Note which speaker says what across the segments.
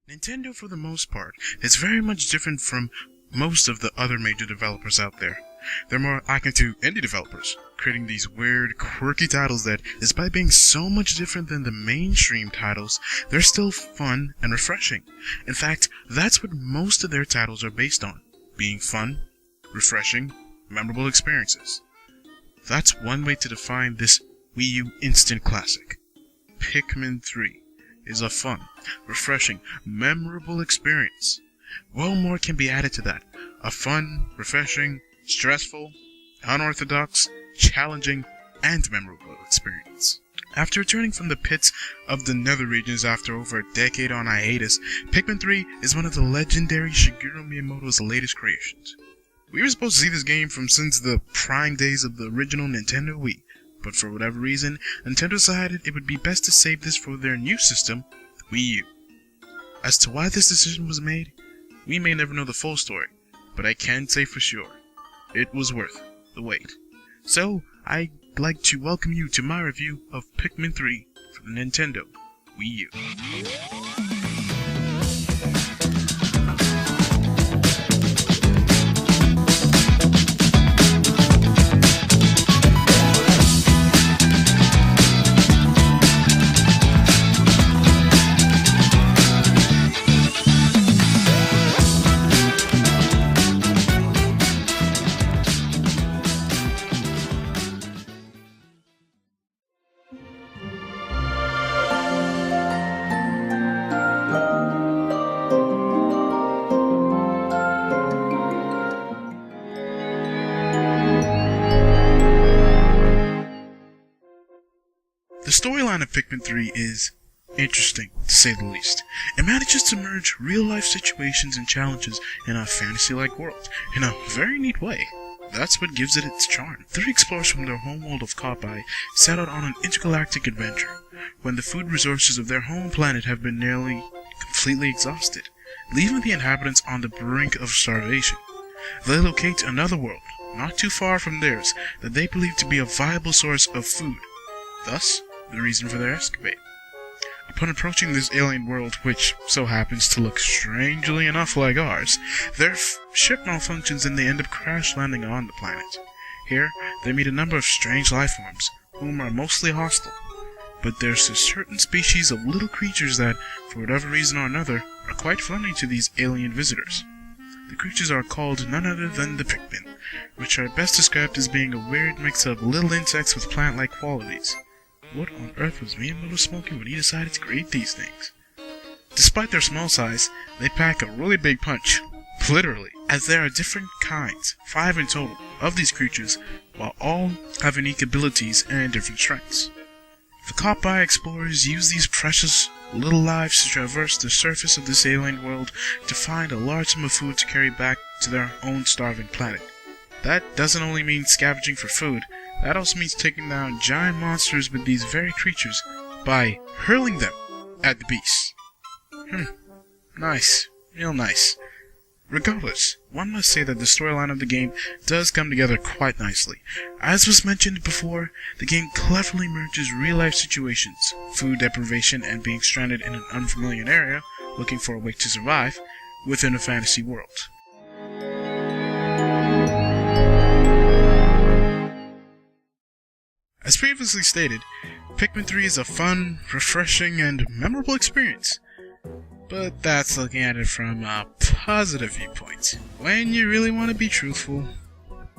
Speaker 1: Nintendo, for the most part, is very much different from most of the other major developers out there. They're more akin to indie developers, creating these weird, quirky titles that, despite being so much different than the mainstream titles, they're still fun and refreshing. In fact, that's what most of their titles are based on, being fun, refreshing, memorable experiences. That's one way to define this Wii U instant classic. Pikmin 3 is a fun, refreshing, memorable experience. What more can be added to that? A fun, refreshing, stressful, unorthodox, challenging, and memorable experience. After returning from the pits of the nether regions after over a decade on hiatus, Pikmin 3 is one of the legendary Shigeru Miyamoto's latest creations. We were supposed to see this game since the prime days of the original Nintendo Wii, but for whatever reason, Nintendo decided it would be best to save this for their new system, the Wii U. As to why this decision was made, we may never know the full story, but I can say for sure, it was worth the wait. So, I'd like to welcome you to my review of Pikmin 3 for the Nintendo Wii U. The storyline of Pikmin 3 is interesting, to say the least. It manages to merge real-life situations and challenges in a fantasy-like world, in a very neat way. That's what gives it its charm. 3 explorers from their home world of Kart set out on an intergalactic adventure, when the food resources of their home planet have been nearly completely exhausted, leaving the inhabitants on the brink of starvation. They locate another world, not too far from theirs, that they believe to be a viable source of food. Thus, the reason for their escapade. Upon approaching this alien world, which so happens to look strangely enough like ours, their ship malfunctions and they end up crash landing on the planet. Here, they meet a number of strange life forms, whom are mostly hostile. But there's a certain species of little creatures that, for whatever reason or another, are quite friendly to these alien visitors. The creatures are called none other than the Pikmin, which are best described as being a weird mix of little insects with plant-like qualities. What on earth was Miyamoto smoking when he decided to create these things? Despite their small size, they pack a really big punch, literally, as there are different kinds, 5 in total, of these creatures, while all have unique abilities and different strengths. The Kart explorers use these precious little lives to traverse the surface of this alien world to find a large sum of food to carry back to their own starving planet. That doesn't only mean scavenging for food, that also means taking down giant monsters with these very creatures by hurling them at the beasts. Nice. Real nice. Regardless, one must say that the storyline of the game does come together quite nicely. As was mentioned before, the game cleverly merges real-life situations, food deprivation and being stranded in an unfamiliar area, looking for a way to survive, within a fantasy world. As previously stated, Pikmin 3 is a fun, refreshing, and memorable experience. But that's looking at it from a positive viewpoint. When you really want to be truthful,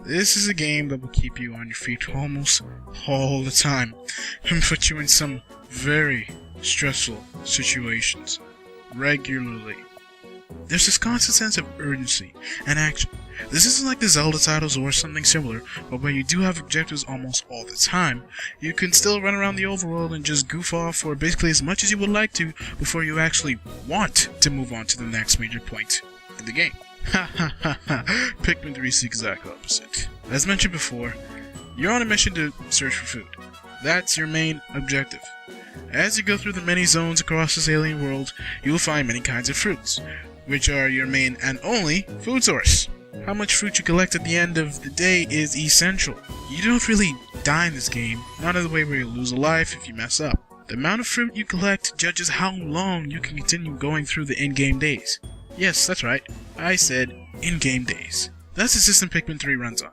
Speaker 1: this is a game that will keep you on your feet almost all the time, and put you in some very stressful situations, regularly. There's this constant sense of urgency and action. This isn't like the Zelda titles or something similar, but where you do have objectives almost all the time, you can still run around the overworld and just goof off for basically as much as you would like to before you actually want to move on to the next major point in the game. Pikmin 3 is the exact opposite. As mentioned before, you're on a mission to search for food. That's your main objective. As you go through the many zones across this alien world, you will find many kinds of fruits, which are your main and only food source. How much fruit you collect at the end of the day is essential. You don't really die in this game, not in the way where you lose a life if you mess up. The amount of fruit you collect judges how long you can continue going through the in-game days. Yes, that's right, I said in-game days. That's the system Pikmin 3 runs on.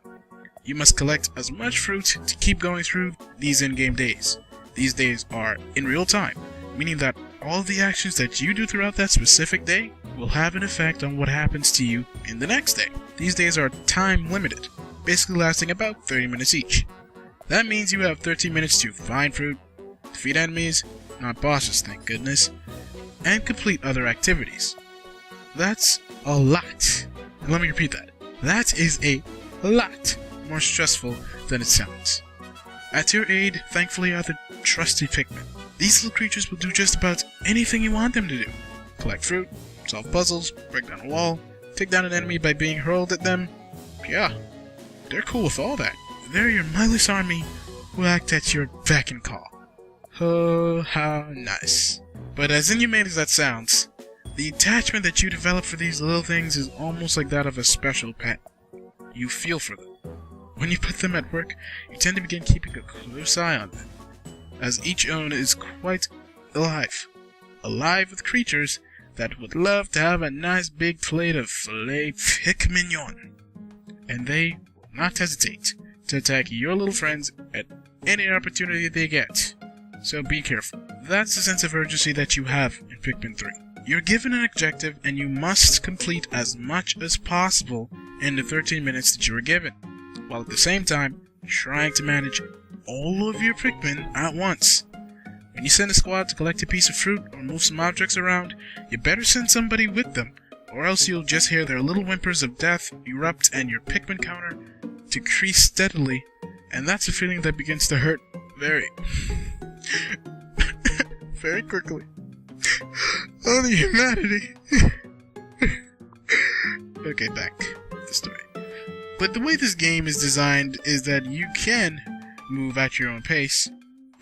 Speaker 1: You must collect as much fruit to keep going through these in-game days. These days are in real time, meaning that all the actions that you do throughout that specific day will have an effect on what happens to you in the next day. These days are time limited, basically lasting about 30 minutes each. That means you have 13 minutes to find fruit, defeat enemies, not bosses thank goodness, and complete other activities. That's a lot. And let me repeat that. That is a lot more stressful than it sounds. At your aid, thankfully, are the trusty Pikmin. These little creatures will do just about anything you want them to do. Collect fruit, solve puzzles, break down a wall, take down an enemy by being hurled at them. Yeah, they're cool with all that. They're your mindless army who act at your beck and call. Oh, how nice. But as inhumane as that sounds, the attachment that you develop for these little things is almost like that of a special pet. You feel for them. When you put them at work, you tend to begin keeping a close eye on them, as each own is quite alive. Alive with creatures that would love to have a nice big plate of filet Pikmin. And they will not hesitate to attack your little friends at any opportunity they get. So be careful. That's the sense of urgency that you have in Pikmin 3. You're given an objective and you must complete as much as possible in the 13 minutes that you were given, while at the same time trying to manage all of your Pikmin at once. When you send a squad to collect a piece of fruit or move some objects around, you better send somebody with them, or else you'll just hear their little whimpers of death erupt and your Pikmin counter decrease steadily, and that's a feeling that begins to hurt very very quickly. Oh, the humanity. Okay, back to the story. But the way this game is designed is that you can move at your own pace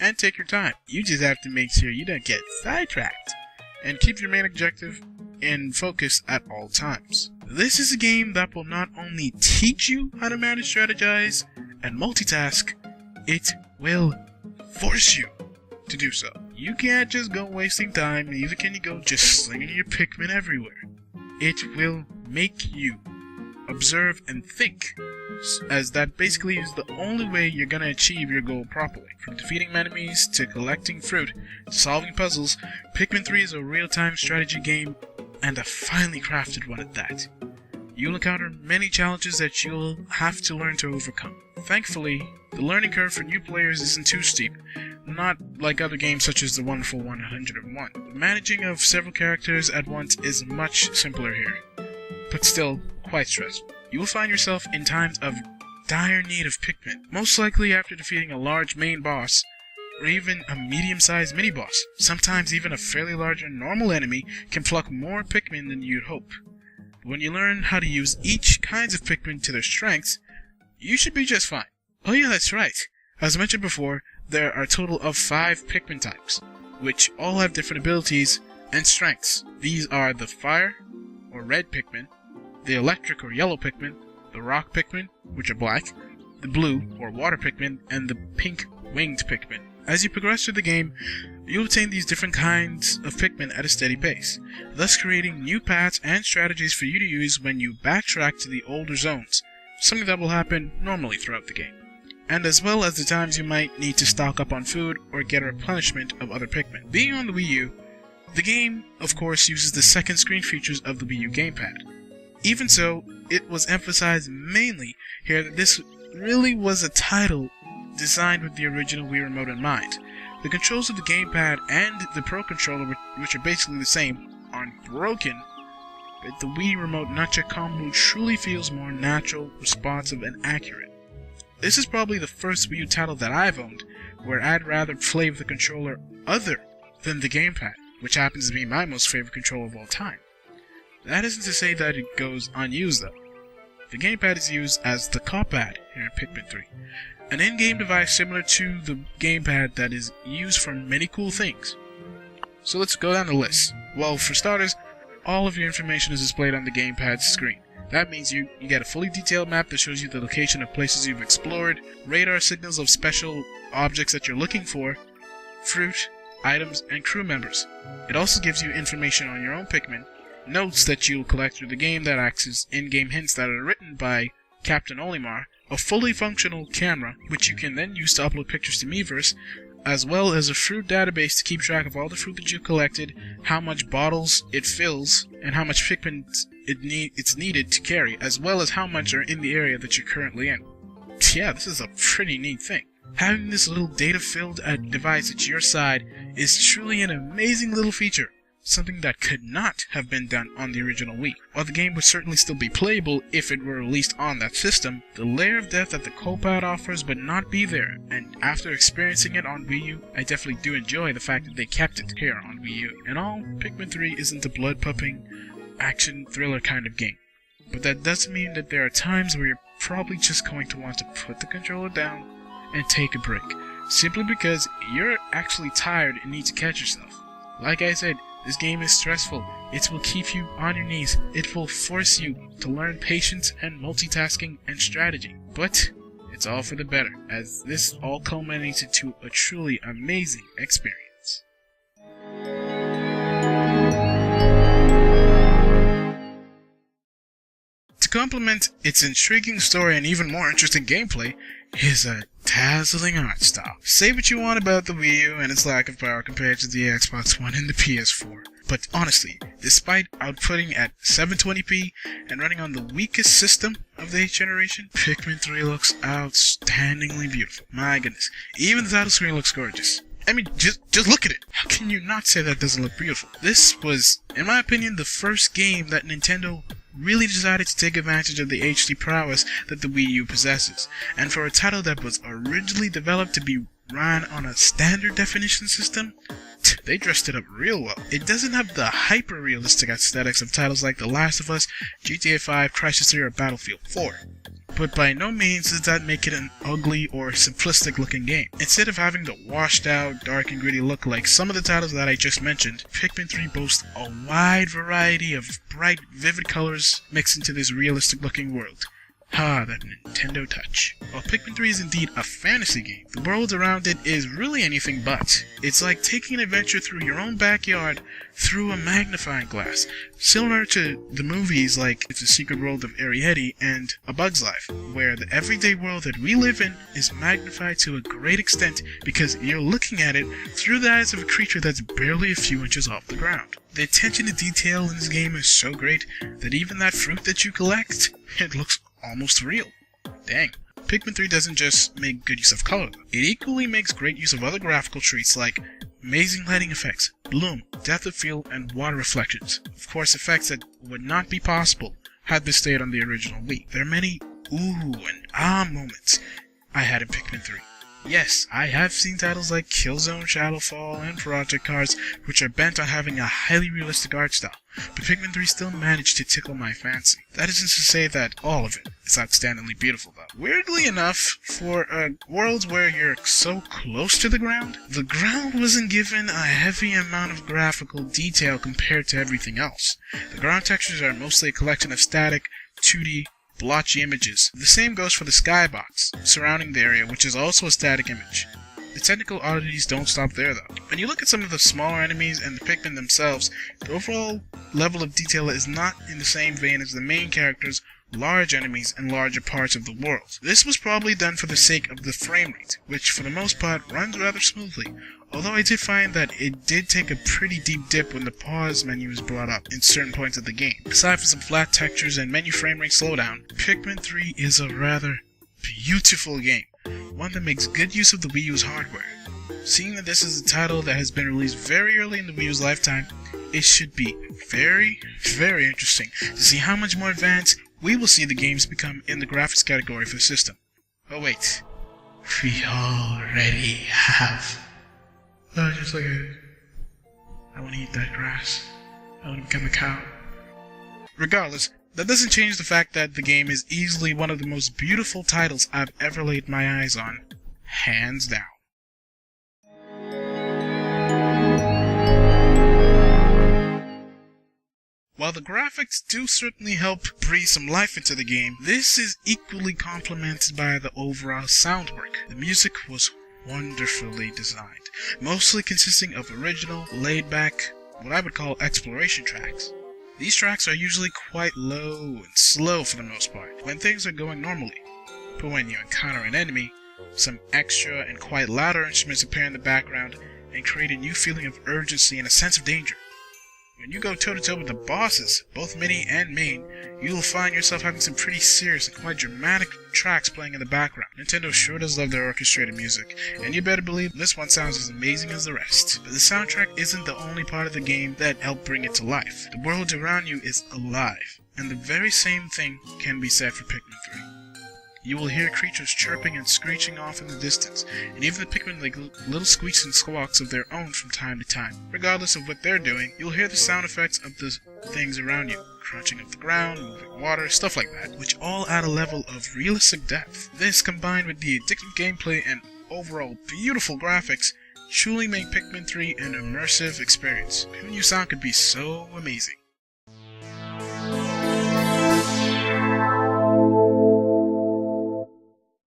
Speaker 1: and take your time. You just have to make sure you don't get sidetracked and keep your main objective in focus at all times. This is a game that will not only teach you how to manage, strategize, and multitask, it will force you to do so. You can't just go wasting time, neither can you go just slinging your Pikmin everywhere. It will make you observe and think, as that basically is the only way you're gonna achieve your goal properly. From defeating enemies to collecting fruit to solving puzzles, Pikmin 3 is a real-time strategy game, and a finely crafted one at that. You'll encounter many challenges that you'll have to learn to overcome. Thankfully, the learning curve for new players isn't too steep, not like other games such as the wonderful 101. The managing of several characters at once is much simpler here, but still quite stressful. You will find yourself in times of dire need of Pikmin, most likely after defeating a large main boss, or even a medium-sized mini-boss. Sometimes even a fairly large and normal enemy can pluck more Pikmin than you'd hope. But when you learn how to use each kinds of Pikmin to their strengths, you should be just fine. Oh yeah, that's right. As mentioned before, there are a total of 5 Pikmin types, which all have different abilities and strengths. These are the Fire, or Red Pikmin, the Electric or Yellow Pikmin, the Rock Pikmin, which are black, the Blue, or Water Pikmin, and the Pink Winged Pikmin. As you progress through the game, you'll obtain these different kinds of Pikmin at a steady pace, thus creating new paths and strategies for you to use when you backtrack to the older zones, something that will happen normally throughout the game, and as well as the times you might need to stock up on food or get a replenishment of other Pikmin. Being on the Wii U, the game, of course, uses the second screen features of the Wii U gamepad. Even so, it was emphasized mainly here that this really was a title designed with the original Wii Remote in mind. The controls of the gamepad and the Pro Controller, which are basically the same, aren't broken, but the Wii Remote nunchuck combo truly feels more natural, responsive, and accurate. This is probably the first Wii U title that I've owned where I'd rather play with a controller other than the gamepad, which happens to be my most favorite controller of all time. That isn't to say that it goes unused though. The gamepad is used as the cop pad here in Pikmin 3, an in-game device similar to the gamepad that is used for many cool things. So let's go down the list. Well, for starters, all of your information is displayed on the gamepad's screen. That means you get a fully detailed map that shows you the location of places you've explored, radar signals of special objects that you're looking for, fruit, items, and crew members. It also gives you information on your own Pikmin, notes that you'll collect through the game that acts as in-game hints that are written by Captain Olimar, a fully functional camera, which you can then use to upload pictures to Miiverse, as well as a fruit database to keep track of all the fruit that you've collected, how much bottles it fills, and how much Pikmin it's needed to carry, as well as how much are in the area that you're currently in. Yeah, this is a pretty neat thing. Having this little data-filled device at your side is truly an amazing little feature, something that could not have been done on the original Wii. While the game would certainly still be playable if it were released on that system, the layer of depth that the co-pilot offers would not be there, and after experiencing it on Wii U, I definitely do enjoy the fact that they kept it here on Wii U. In all, Pikmin 3 isn't a blood-pumping, action thriller kind of game, but that doesn't mean that there are times where you're probably just going to want to put the controller down and take a break, simply because you're actually tired and need to catch yourself. Like I said, this game is stressful. It will keep you on your knees. It will force you to learn patience and multitasking and strategy. But it's all for the better, as this all culminates into a truly amazing experience. To complement its intriguing story and even more interesting gameplay is a dazzling art style. Say what you want about the Wii U and its lack of power compared to the Xbox One and the PS4, but honestly, despite outputting at 720p and running on the weakest system of the 8th generation, Pikmin 3 looks outstandingly beautiful. My goodness, even the title screen looks gorgeous. I mean, just look at it. How can you not say that doesn't look beautiful? This was, in my opinion, the first game that Nintendo really decided to take advantage of the HD prowess that the Wii U possesses, and for a title that was originally developed to be run on a standard definition system, they dressed it up real well. It doesn't have the hyper-realistic aesthetics of titles like The Last of Us, GTA 5, Crysis 3, or Battlefield 4. But by no means does that make it an ugly or simplistic looking game. Instead of having the washed out, dark and gritty look like some of the titles that I just mentioned, Pikmin 3 boasts a wide variety of bright, vivid colors mixed into this realistic looking world. Ah, that Nintendo touch. While Pikmin 3 is indeed a fantasy game, the world around it is really anything but. It's like taking an adventure through your own backyard through a magnifying glass, similar to the movies like It's a Secret World of Arrietty and A Bug's Life, where the everyday world that we live in is magnified to a great extent because you're looking at it through the eyes of a creature that's barely a few inches off the ground. The attention to detail in this game is so great that even that fruit that you collect, it looks almost real. Dang. Pikmin 3 doesn't just make good use of color, though. It equally makes great use of other graphical treats like amazing lighting effects, bloom, depth of field, and water reflections. Of course, effects that would not be possible had this stayed on the original Wii. There are many ooh and ah moments I had in Pikmin 3. Yes, I have seen titles like Killzone Shadowfall and Project Cars, which are bent on having a highly realistic art style, but Pikmin 3 still managed to tickle my fancy. That isn't to say that all of it is outstandingly beautiful, though. Weirdly enough, for worlds where you're so close to the ground wasn't given a heavy amount of graphical detail compared to everything else. The ground textures are mostly a collection of static, 2D, blotchy images. The same goes for the skybox surrounding the area, which is also a static image. The technical oddities don't stop there, though. When you look at some of the smaller enemies and the Pikmin themselves, the overall level of detail is not in the same vein as the main character's large enemies and larger parts of the world. This was probably done for the sake of the frame rate, which for the most part runs rather smoothly, although I did find that it did take a pretty deep dip when the pause menu is brought up in certain points of the game. Aside from some flat textures and menu frame rate slowdown, Pikmin 3 is a rather beautiful game, one that makes good use of the Wii U's hardware. Seeing that this is a title that has been released very early in the Wii U's lifetime, it should be very, very interesting to see how much more advanced we will see the games become in the graphics category for the system. Oh wait, we already have. Just look at it. I want to eat that grass. I want to become a cow. Regardless, that doesn't change the fact that the game is easily one of the most beautiful titles I've ever laid my eyes on. Hands down. While the graphics do certainly help breathe some life into the game, this is equally complemented by the overall sound work. The music was wonderfully designed. mostly consisting of original, laid-back, what I would call exploration tracks. These tracks are usually quite low and slow for the most part, when things are going normally. But when you encounter an enemy, some extra and quite louder instruments appear in the background and create a new feeling of urgency and a sense of danger. When you go toe-to-toe with the bosses, both mini and main, you will find yourself having some pretty serious and quite dramatic tracks playing in the background. Nintendo sure does love their orchestrated music, and you better believe this one sounds as amazing as the rest. But the soundtrack isn't the only part of the game that helped bring it to life. The world around you is alive, and the very same thing can be said for Pikmin 3. You will hear creatures chirping and screeching off in the distance, and even the Pikmin make little squeaks and squawks of their own from time to time. Regardless of what they're doing, you'll hear the sound effects of the things around you, crunching of the ground, moving water, stuff like that, which all add a level of realistic depth. This, combined with the addictive gameplay and overall beautiful graphics, truly make Pikmin 3 an immersive experience. Who knew sound could be so amazing?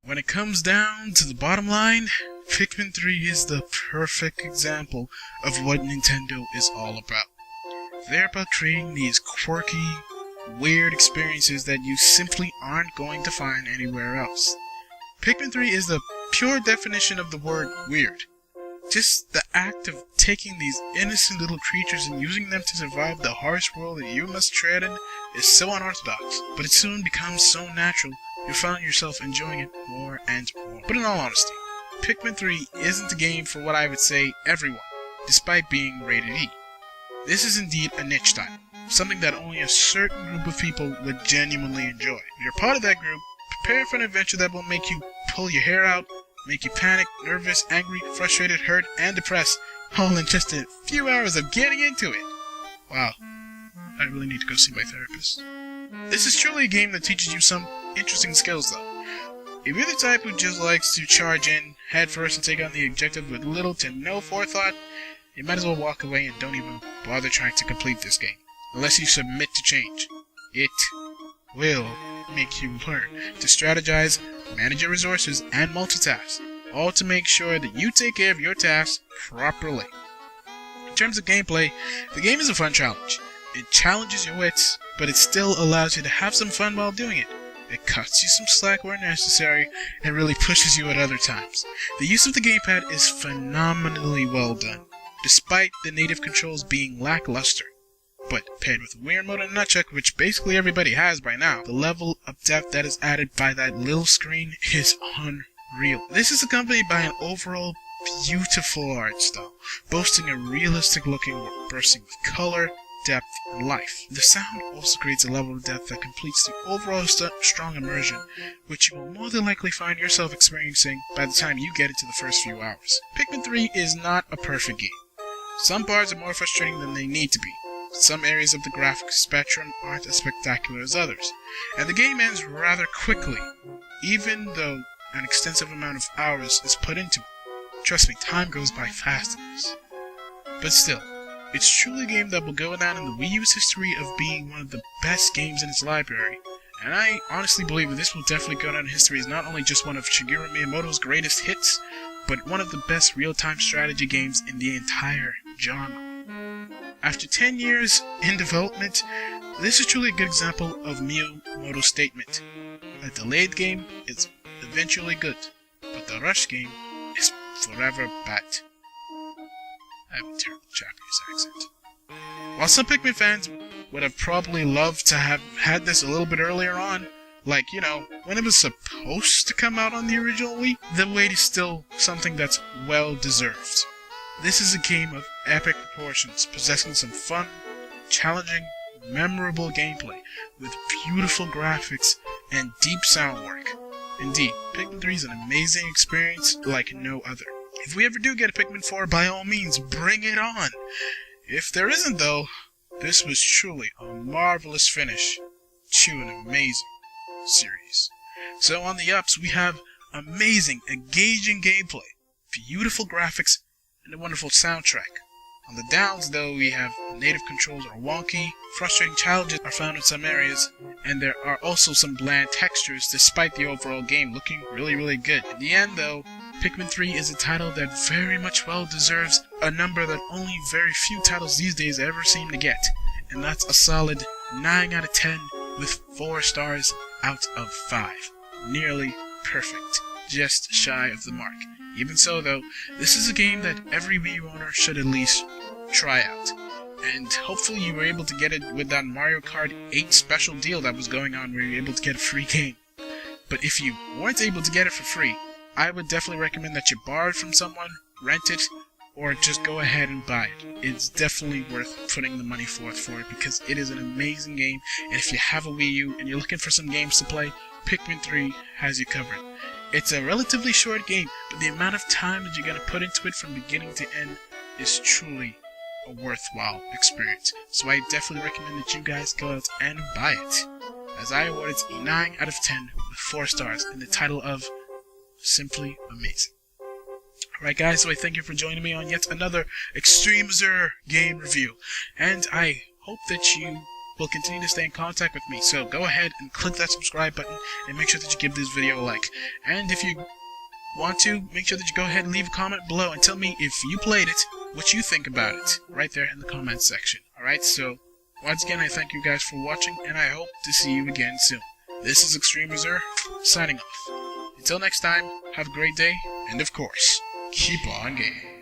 Speaker 1: When it comes down to the bottom line, Pikmin 3 is the perfect example of what Nintendo is all about. They're about creating these quirky, weird experiences that you simply aren't going to find anywhere else. Pikmin 3 is the pure definition of the word weird. Just the act of taking these innocent little creatures and using them to survive the harsh world that you must tread in is so unorthodox, but it soon becomes so natural you find yourself enjoying it more and more. But in all honesty, Pikmin 3 isn't a game for what I would say everyone, despite being rated E. This is indeed a niche title, something that only a certain group of people would genuinely enjoy. If you're part of that group, prepare for an adventure that will make you pull your hair out, make you panic, nervous, angry, frustrated, hurt, and depressed, all in just a few hours of getting into it. Wow, I really need to go see my therapist. This is truly a game that teaches you some interesting skills though. If you're the type who just likes to charge in head first and take on the objective with little to no forethought, you might as well walk away and don't even bother trying to complete this game, unless you submit to change. It will make you learn to strategize, manage your resources, and multitask, all to make sure that you take care of your tasks properly. In terms of gameplay, the game is a fun challenge. It challenges your wits, but it still allows you to have some fun while doing it. It cuts you some slack where necessary, and really pushes you at other times. The use of the gamepad is phenomenally well done, despite the native controls being lackluster. But paired with weird mode and nunchuck, which basically everybody has by now, the level of depth that is added by that little screen is unreal. This is accompanied by an overall beautiful art style, boasting a realistic looking world, bursting with color, depth, and life. The sound also creates a level of depth that completes the overall strong immersion, which you will more than likely find yourself experiencing by the time you get into the first few hours. Pikmin 3 is not a perfect game. Some parts are more frustrating than they need to be. Some areas of the graphic spectrum aren't as spectacular as others, and the game ends rather quickly, even though an extensive amount of hours is put into it. Trust me, time goes by fast in this. But still, it's truly a game that will go down in the Wii U's history of being one of the best games in its library, and I honestly believe that this will definitely go down in history as not only just one of Shigeru Miyamoto's greatest hits, but one of the best real-time strategy games in the entire genre. After 10 years in development, this is truly a good example of Miyamoto's statement. A delayed game is eventually good, but the rush game is forever bad. I have a terrible Japanese accent. While some Pikmin fans would have probably loved to have had this a little bit earlier on, like, when it was supposed to come out on the original Wii, the wait is still something that's well deserved. This is a game of epic proportions, possessing some fun, challenging, memorable gameplay, with beautiful graphics and deep sound work. Indeed, Pikmin 3 is an amazing experience like no other. If we ever do get a Pikmin 4, by all means, bring it on! If there isn't though, this was truly a marvelous finish to an amazing series. So on the ups, we have amazing, engaging gameplay, beautiful graphics, and a wonderful soundtrack. On the downs though, we have native controls are wonky, frustrating challenges are found in some areas, and there are also some bland textures despite the overall game looking really good. In the end though, Pikmin 3 is a title that very much well deserves a number that only very few titles these days ever seem to get, and that's a solid 9 out of 10 with 4 stars out of 5. Nearly perfect, just shy of the mark. Even so though, this is a game that every Wii U owner should at least try out. And hopefully you were able to get it with that Mario Kart 8 special deal that was going on where you were able to get a free game. But if you weren't able to get it for free, I would definitely recommend that you borrow it from someone, rent it, or just go ahead and buy it. It's definitely worth putting the money forth for it because it is an amazing game, and if you have a Wii U and you're looking for some games to play, Pikmin 3 has you covered. It's a relatively short game, but the amount of time that you're going to put into it from beginning to end is truly a worthwhile experience. So I definitely recommend that you guys go out and buy it, as I award it a 9 out of 10 with 4 stars in the title of Simply Amazing. Alright guys, so I thank you for joining me on yet another ExtremeAzure game review, and I hope that you will continue to stay in contact with me, so go ahead and click that subscribe button and make sure that you give this video a like. And if you want to, make sure that you go ahead and leave a comment below and tell me if you played it, what you think about it, right there in the comments section. Alright, so once again I thank you guys for watching, and I hope to see you again soon. This is ExtremeAzure, signing off. Until next time, have a great day, and of course, keep on gaming.